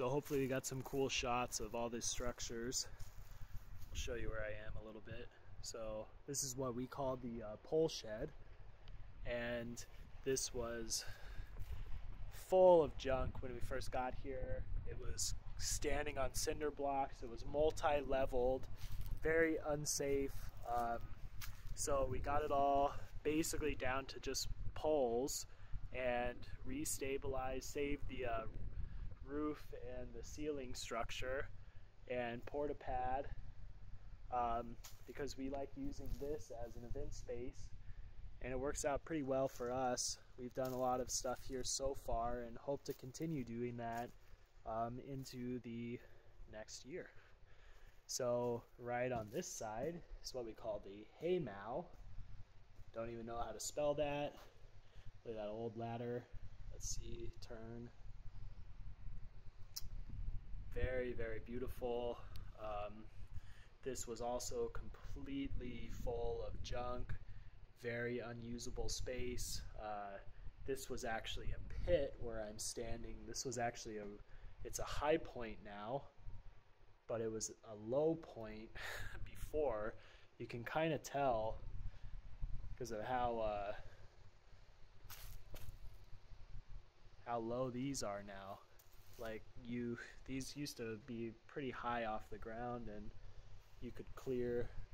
So hopefully we got some cool shots of all these structures. I'll show you where I am a little bit. So this is what we call the pole shed, and this was full of junk when we first got here. It was standing on cinder blocks. It was multi-leveled, very unsafe. So we got it all basically down to just poles and re-stabilized, saved the roof and the ceiling structure, and poured a pad because we like using this as an event space, and it works out pretty well for us. We've done a lot of stuff here so far and hope to continue doing that into the next year. So right on this side is what we call the haymow. Don't even know how to spell that. Look at that old ladder. Let's see, turn. Very, very beautiful. This was also completely full of junk, very unusable space. This was actually a pit where I'm standing. This was actually it's a high point now, but it was a low point before. You can kind of tell because of how low these are now. Like these used to be pretty high off the ground and you could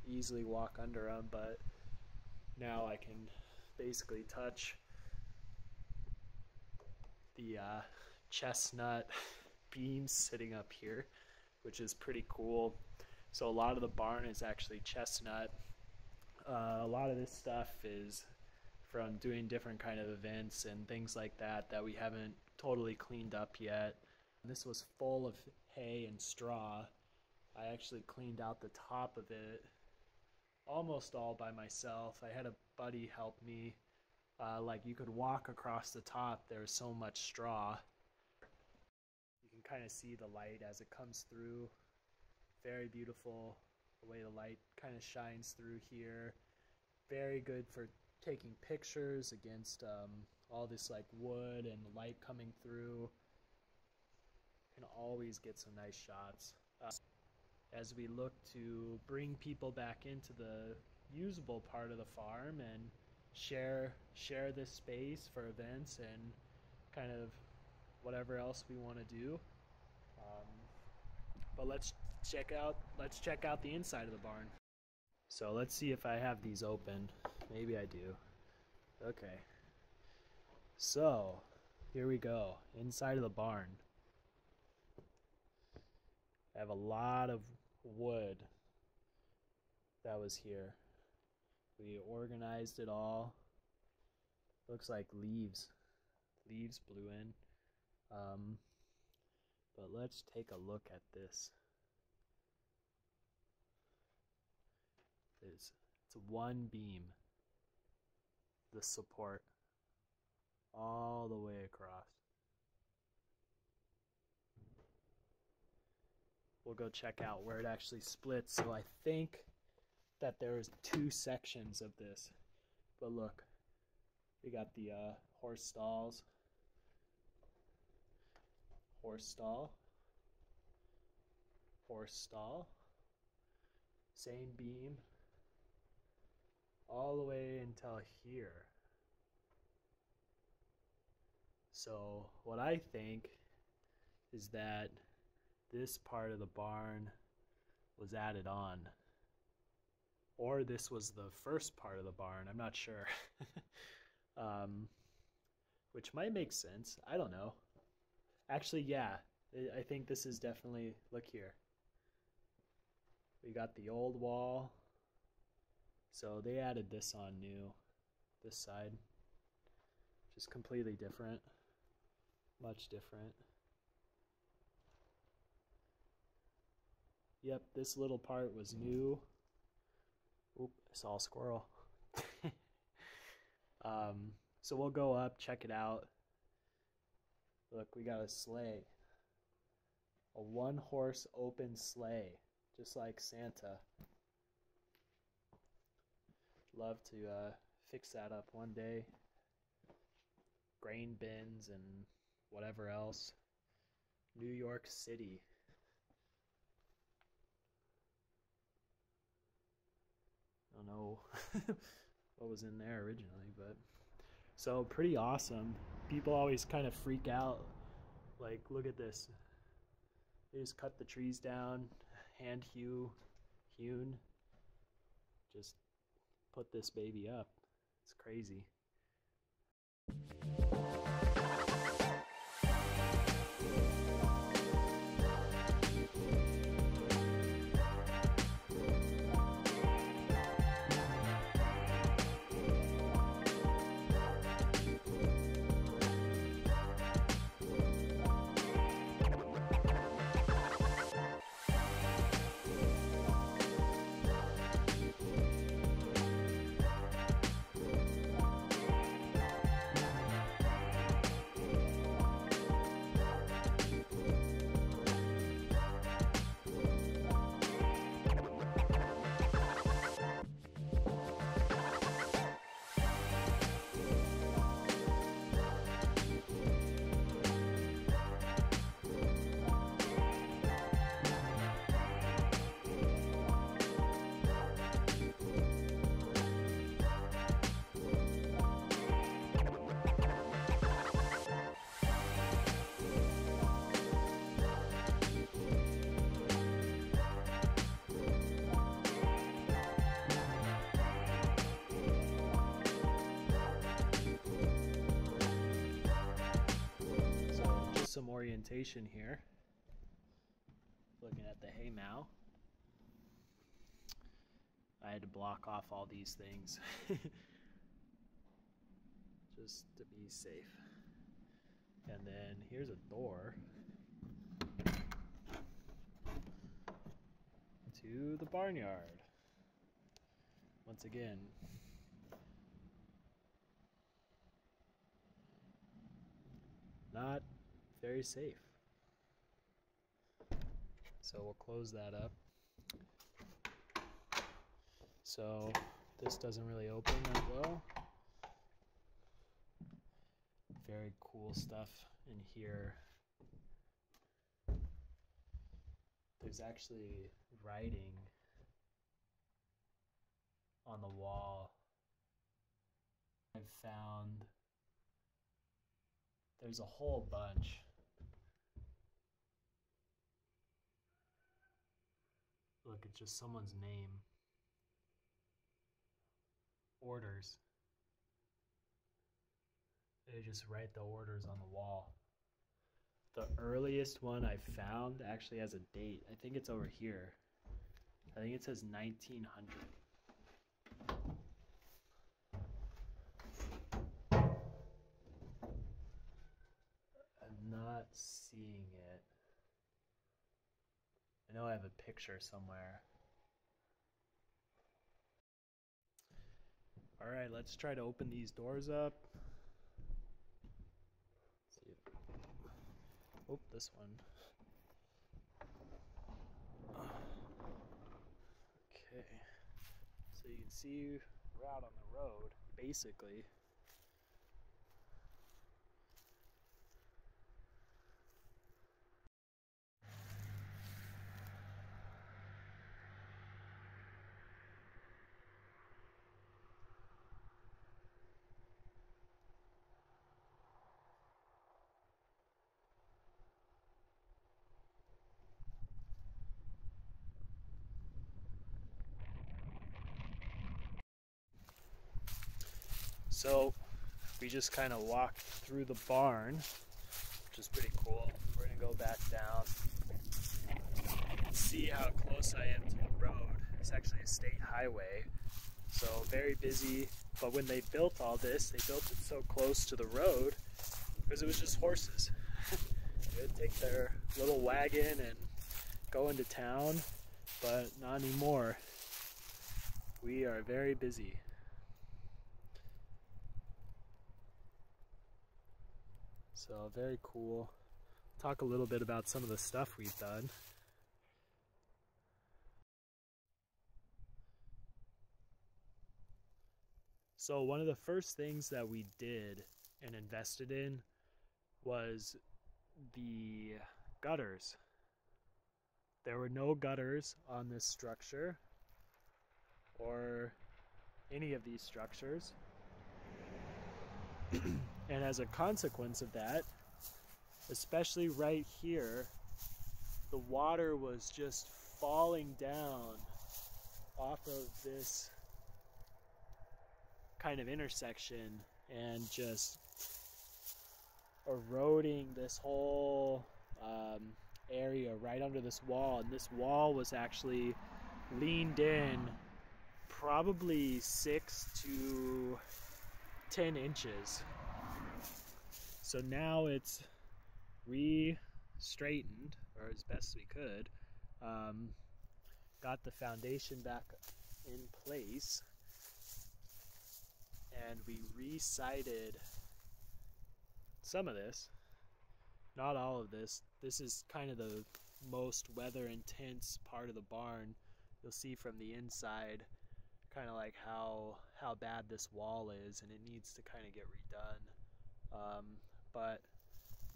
easily walk under them, but now I can basically touch the chestnut beams sitting up here, which is pretty cool. So a lot of the barn is actually chestnut. A lot of this stuff is from doing different kind of events and things like that we haven't totally cleaned up yet. This was full of hay and straw. I actually cleaned out the top of it almost all by myself. I had a buddy help me. Like you could walk across the top, there was so much straw. You can kind of see the light as it comes through. Very beautiful the way the light kind of shines through here. Very good for taking pictures against all this like wood and light coming through. Can always get some nice shots. As we look to bring people back into the usable part of the farm and share this space for events and kind of whatever else we want to do. But let's check out the inside of the barn. So let's see if I have these open. Maybe I do. Okay. So here we go, inside of the barn. I have a lot of wood that was here. We organized it all. Looks like leaves blew in. But let's take a look at this. It's one beam, the support, all the way across. We'll go check out where it actually splits. So I think that there's 2 sections of this. But look, we got the horse stalls, horse stall, horse stall, same beam, all the way until here. So what I think is that this part of the barn was added on, or this was the first part of the barn. I'm not sure. Which might make sense. I don't know. Actually, yeah, I think this is definitely, look here. We got the old wall. So they added this on new, this side, which is completely different, much different. Yep, this little part was new. Oop, I saw a squirrel. So we'll go up, check it out. Look, we got a sleigh. A 1-horse open sleigh, just like Santa. Love to fix that up one day. Grain bins and whatever else. New York City. I don't know what was in there originally, but so pretty awesome. People always kind of freak out. Like, look at this. They just cut the trees down, hand hewn. Just put this baby up. It's crazy. Some orientation here. Looking at the hay mow. I had to block off all these things just to be safe. And then here's a door to the barnyard. Once again, not very safe. So we'll close that up. So this doesn't really open that well. Very cool stuff in here. There's actually writing on the wall. I've found there's a whole bunch. Look, it's just someone's name. Orders. They just write the orders on the wall. The earliest one I found actually has a date. I think it's over here. I think it says 1900. I'm not seeing it. I know I have a picture somewhere. All right, let's try to open these doors up. Let's see if, oh, this one. Okay, so you can see we're out on the road, basically. So we just kind of walked through the barn, which is pretty cool. We're gonna go back down and see how close I am to the road. It's actually a state highway, so very busy. But when they built all this, they built it so close to the road because it was just horses. They would take their little wagon and go into town, but not anymore. We are very busy. So very cool. Talk a little bit about some of the stuff we've done. So one of the first things that we did and invested in was the gutters. There were no gutters on this structure or any of these structures. And as a consequence of that, especially right here, the water was just falling down off of this kind of intersection and just eroding this whole area right under this wall. And this wall was actually leaned in probably 6 to 10 inches. So now it's re-straightened, or as best we could. Got the foundation back in place, and we re-sided some of this, not all of this. This is kind of the most weather intense part of the barn. You'll see from the inside kind of like how bad this wall is, and it needs to kind of get redone, but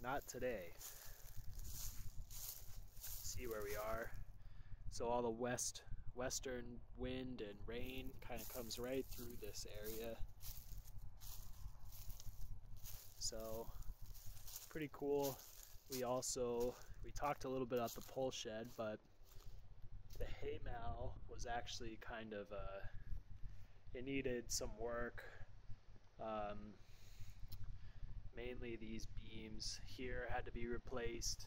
not today. See where we are. So all the western wind and rain kind of comes right through this area. So pretty cool. We talked a little bit about the pole shed, but the hay mow was actually kind of it needed some work. Mainly these beams here had to be replaced.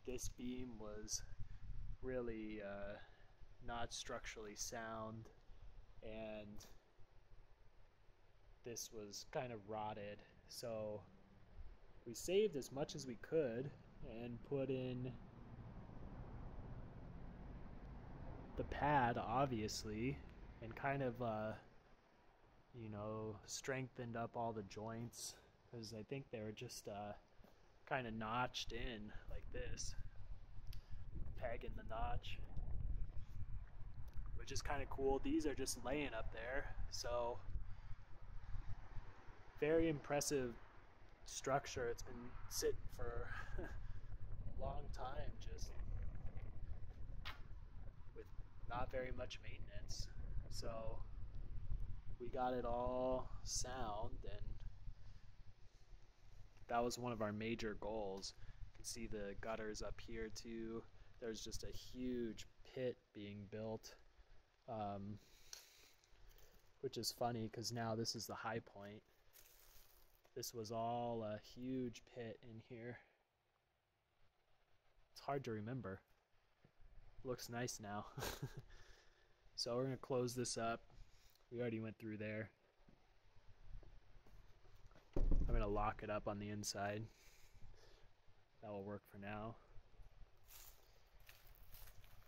This beam was really not structurally sound, and this was kind of rotted. So we saved as much as we could and put in the pad, obviously, and kind of strengthened up all the joints, because I think they were just kind of notched in like this, peg in the notch, which is kind of cool. These are just laying up there, so very impressive structure. It's been sitting for a long time, just with not very much maintenance. So we got it all sound, and that was one of our major goals. You can see the gutters up here too. There's just a huge pit being built, which is funny because now this is the high point. This was all a huge pit in here. It's hard to remember. Looks nice now. So we're gonna close this up. We already went through there. I'm gonna lock it up on the inside. That will work for now.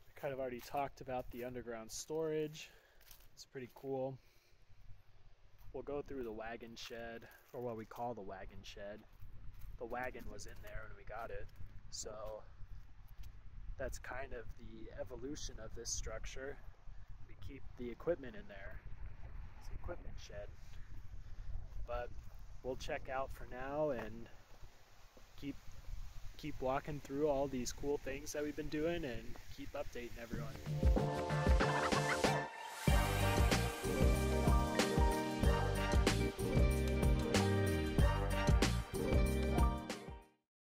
I kind of already talked about the underground storage. It's pretty cool. We'll go through the wagon shed, or what we call the wagon shed. The wagon was in there when we got it, so that's kind of the evolution of this structure. We keep the equipment in there. It's the equipment shed. But we'll check out for now and keep walking through all these cool things that we've been doing, and keep updating everyone.